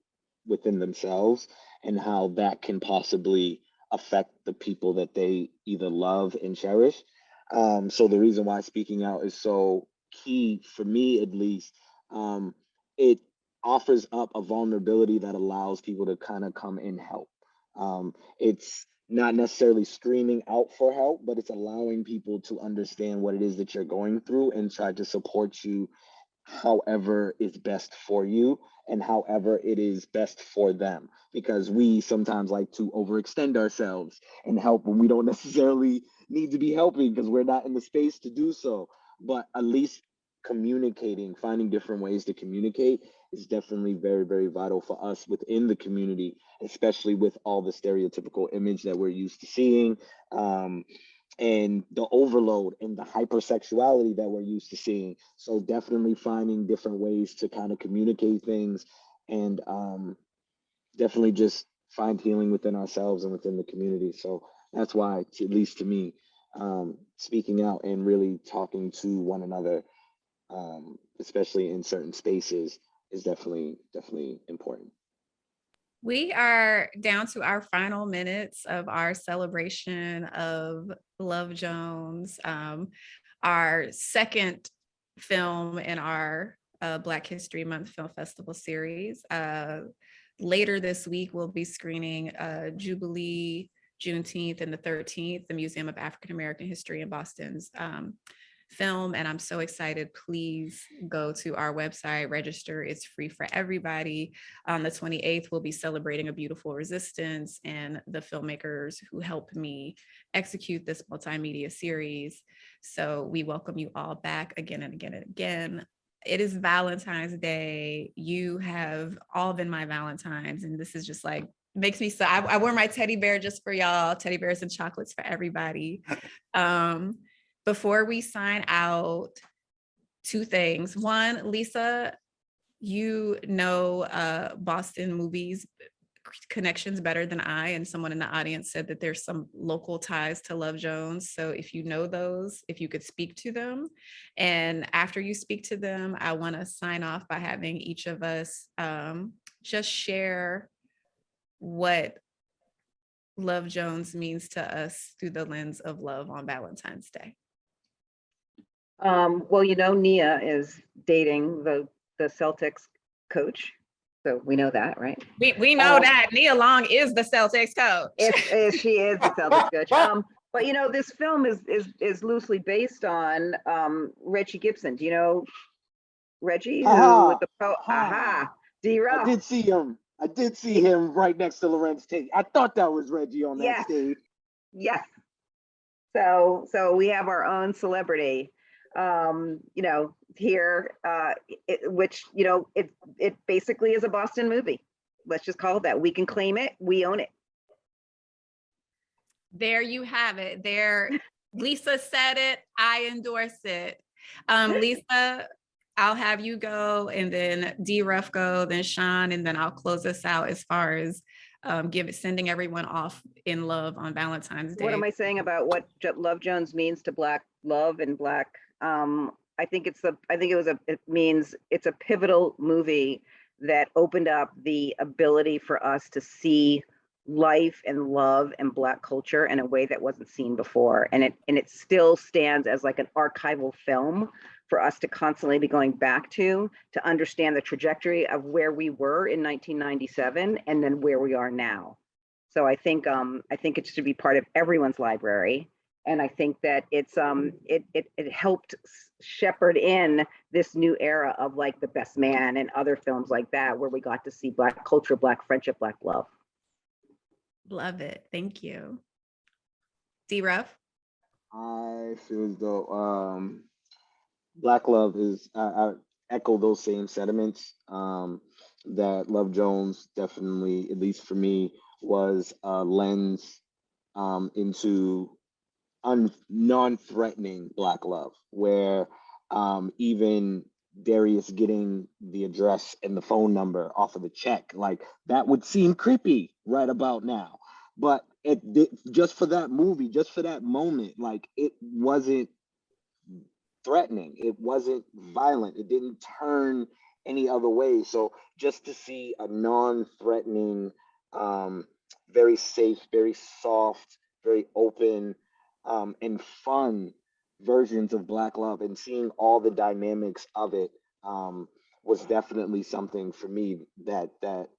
within themselves, and how that can possibly affect the people that they either love and cherish. So the reason why speaking out is so key for me, at least, it offers up a vulnerability that allows people to kind of come and help. It's not necessarily screaming out for help, but it's allowing people to understand what it is that you're going through and try to support you however is best for you and however it is best for them. Because we sometimes like to overextend ourselves and help when we don't necessarily need to be helping, because we're not in the space to do so. But at least communicating, finding different ways to communicate is definitely very, very vital for us within the community, especially with all the stereotypical image that we're used to seeing, and the overload and the hypersexuality that we're used to seeing. So definitely finding different ways to kind of communicate things, and definitely just find healing within ourselves and within the community. So that's why, at least to me, speaking out and really talking to one another, especially in certain spaces, is definitely important. We are down to our final minutes of our celebration of Love Jones, our second film in our Black History Month Film Festival series. Later this week, we'll be screening Jubilee, Juneteenth, and the 13th, the Museum of African American History in Boston's film, and I'm so excited. Please go to our website, register. It's free for everybody. On the 28th, we'll be celebrating A Beautiful Resistance and the filmmakers who helped me execute this multimedia series. So we welcome you all back again and again and again. It is Valentine's Day. You have all been my Valentines, and this is just like makes me so. I wore my teddy bear just for y'all. Teddy bears and chocolates for everybody. Before we sign out, two things. One, Lisa, you know Boston movies connections better than I, and someone in the audience said that there's some local ties to Love Jones. So if you know those, if you could speak to them. And after you speak to them, I want to sign off by having each of us just share what Love Jones means to us through the lens of love on Valentine's Day. Well, you know, Nia is dating the Celtics coach, so we know that, right? We know that Nia Long is the Celtics coach. She is the Celtics coach. But you know, this film is loosely based on Reggie Gibson. Do you know Reggie? With the D-Row. I did see him right next to Lorenz Tate. I thought that was Reggie on that stage. Yes. So we have our own celebrity, you know, here, which, you know, it basically is a Boston movie. Let's just call it that. We can claim it. We own it. There you have it. There, Lisa said it. I endorse it. Lisa, I'll have you go, and then D. Ruff go, then Sean, and then I'll close us out as far as sending everyone off in love on Valentine's Day. What am I saying about what Love Jones means to Black love and Black? I think it means it's a pivotal movie that opened up the ability for us to see life and love and Black culture in a way that wasn't seen before, and it still stands as like an archival film for us to constantly be going back to understand the trajectory of where we were in 1997 and then where we are now. So I think it should be part of everyone's library, and I think that it helped shepherd in this new era of like The Best Man and other films like that, where we got to see Black culture, Black friendship, Black love. Love it. Thank you. D. Ruff? I feel as though Black love is, I echo those same sentiments, that Love Jones definitely, at least for me, was a lens into non-threatening Black love, where even Darius getting the address and the phone number off of the check, like that would seem creepy right about now. But just for that movie, just for that moment, like it wasn't threatening, it wasn't violent, it didn't turn any other way. So just to see a non-threatening, very safe, very soft, very open, and fun versions of Black love, and seeing all the dynamics of it was definitely something for me that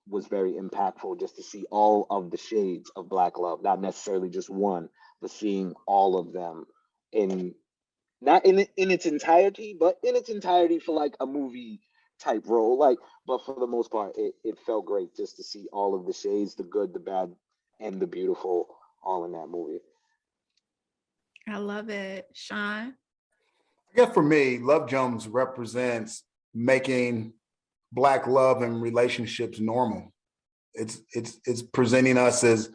was very impactful, just to see all of the shades of Black love, not necessarily just one, but seeing all of them not in its entirety, but in its entirety for like a movie type role. Like, but for the most part, it felt great just to see all of the shades, the good, the bad, and the beautiful, all in that movie. I love it. Sean? I guess for me, Love Jones represents making Black love and relationships normal. It's presenting us as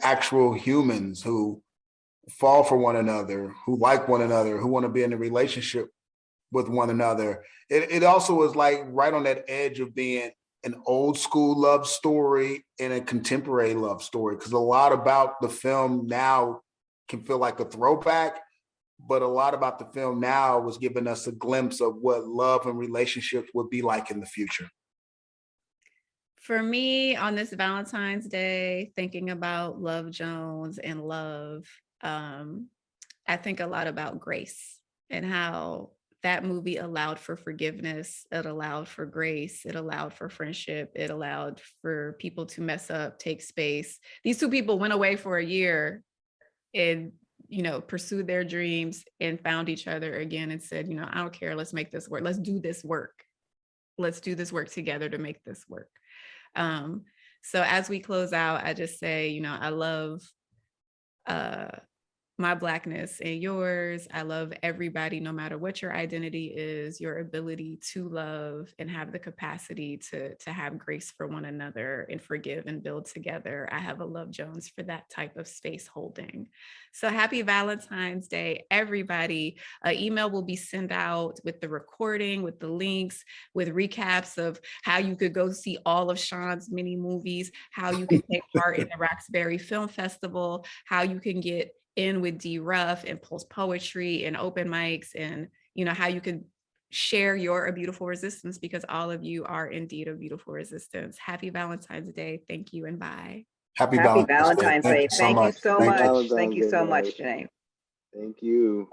actual humans who fall for one another, who like one another, who want to be in a relationship with one another. It also is like right on that edge of being an old school love story and a contemporary love story, because a lot about the film now can feel like a throwback, but a lot about the film now was giving us a glimpse of what love and relationships would be like in the future. For me, on this Valentine's Day, thinking about Love Jones and love, I think a lot about grace and how that movie allowed for forgiveness. It allowed for grace. It allowed for friendship. It allowed for people to mess up, take space. These two people went away for a year and, pursued their dreams and found each other again and said, I don't care. Let's make this work. Let's do this work. Let's do this work together to make this work. So as we close out, I just say, I love my Blackness and yours. I love everybody, no matter what your identity is, your ability to love and have the capacity to have grace for one another and forgive and build together. I have a Love Jones for that type of space holding. So happy Valentine's Day, everybody. An email will be sent out with the recording, with the links, with recaps of how you could go see all of Sean's mini movies, how you can take part in the Roxbury Film Festival, how you can get in with D Ruff and post poetry and open mics, and how you can share your A Beautiful Resistance, because all of you are indeed a beautiful resistance. Happy Valentine's Day. Thank you and bye. Happy Happy Valentine's Day. Valentine's Day. Thank you so Thank you. much. Thank you so much, Janae. Thank you.